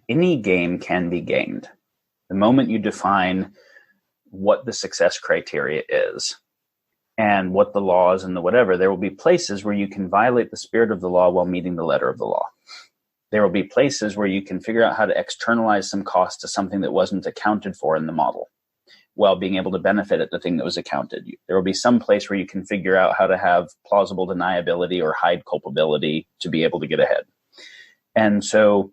any game can be gamed. The moment you define what the success criteria is and what the laws and the whatever, there will be places where you can violate the spirit of the law while meeting the letter of the law. There will be places where you can figure out how to externalize some cost to something that wasn't accounted for in the model while being able to benefit at the thing that was accounted. There will be some place where you can figure out how to have plausible deniability or hide culpability to be able to get ahead. And so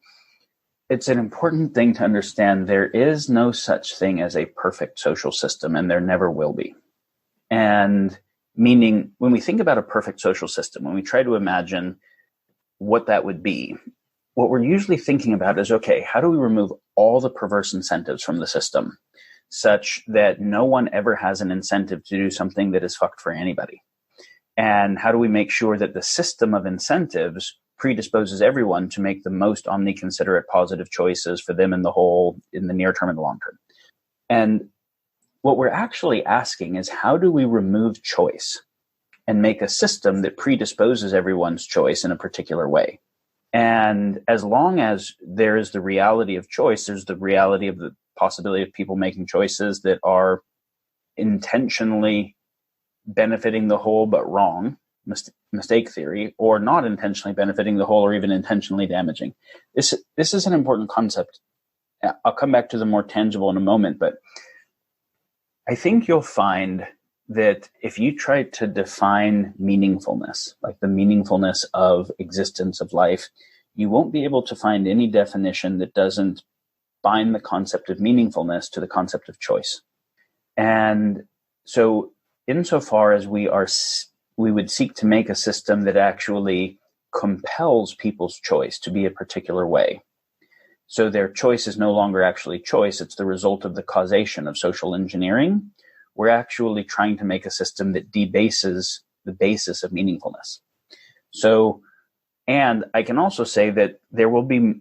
it's an important thing to understand there is no such thing as a perfect social system, and there never will be. And meaning, when we think about a perfect social system, when we try to imagine what that would be, what we're usually thinking about is, okay, how do we remove all the perverse incentives from the system such that no one ever has an incentive to do something that is fucked for anybody? And how do we make sure that the system of incentives predisposes everyone to make the most omni-considerate positive choices for them in the whole, in the near term and the long term? And what we're actually asking is, how do we remove choice and make a system that predisposes everyone's choice in a particular way? And as long as there is the reality of choice, there's the reality of the possibility of people making choices that are intentionally benefiting the whole but wrong, mistake theory, or not intentionally benefiting the whole or even intentionally damaging. This is an important concept. I'll come back to the more tangible in a moment, but I think you'll find that if you try to define meaningfulness, like the meaningfulness of existence of life, you won't be able to find any definition that doesn't bind the concept of meaningfulness to the concept of choice. And so insofar as we would seek to make a system that actually compels people's choice to be a particular way, so their choice is no longer actually choice, it's the result of the causation of social engineering, we're actually trying to make a system that debases the basis of meaningfulness. So, and I can also say that there will be,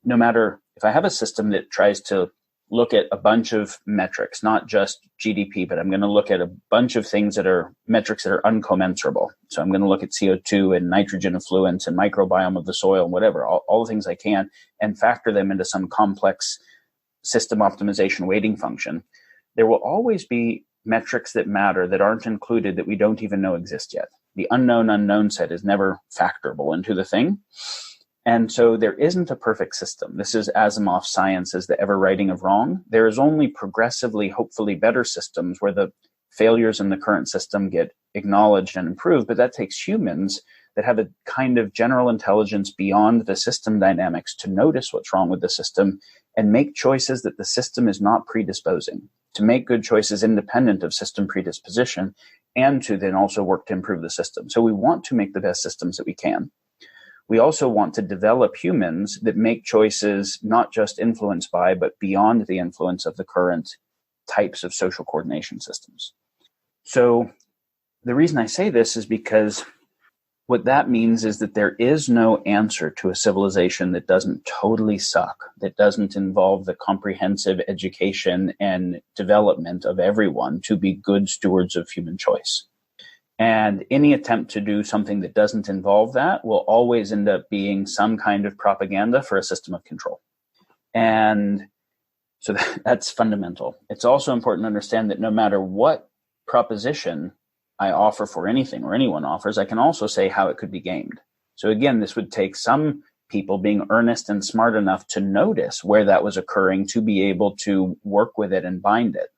no matter, if I have a system that tries to look at a bunch of metrics, not just GDP, but I'm going to look at a bunch of things that are metrics that are uncommensurable. So I'm going to look at CO2 and nitrogen effluents and microbiome of the soil and whatever, all the things I can, and factor them into some complex system optimization weighting function. There will always be metrics that matter that aren't included that we don't even know exist yet. The unknown set is never factorable into the thing. And so there isn't a perfect system. This is Asimov's science, is the ever righting of wrong. There is only progressively, hopefully better systems where the failures in the current system get acknowledged and improved, but that takes humans that have a kind of general intelligence beyond the system dynamics to notice what's wrong with the system and make choices that the system is not predisposing, to make good choices independent of system predisposition, and to then also work to improve the system. So we want to make the best systems that we can. We also want to develop humans that make choices not just influenced by, but beyond the influence of the current types of social coordination systems. So the reason I say this is because what that means is that there is no answer to a civilization that doesn't totally suck, that doesn't involve the comprehensive education and development of everyone to be good stewards of human choice. And any attempt to do something that doesn't involve that will always end up being some kind of propaganda for a system of control. And so that's fundamental. It's also important to understand that no matter what proposition I offer for anything or anyone offers, I can also say how it could be gamed. So again, this would take some people being earnest and smart enough to notice where that was occurring to be able to work with it and bind it.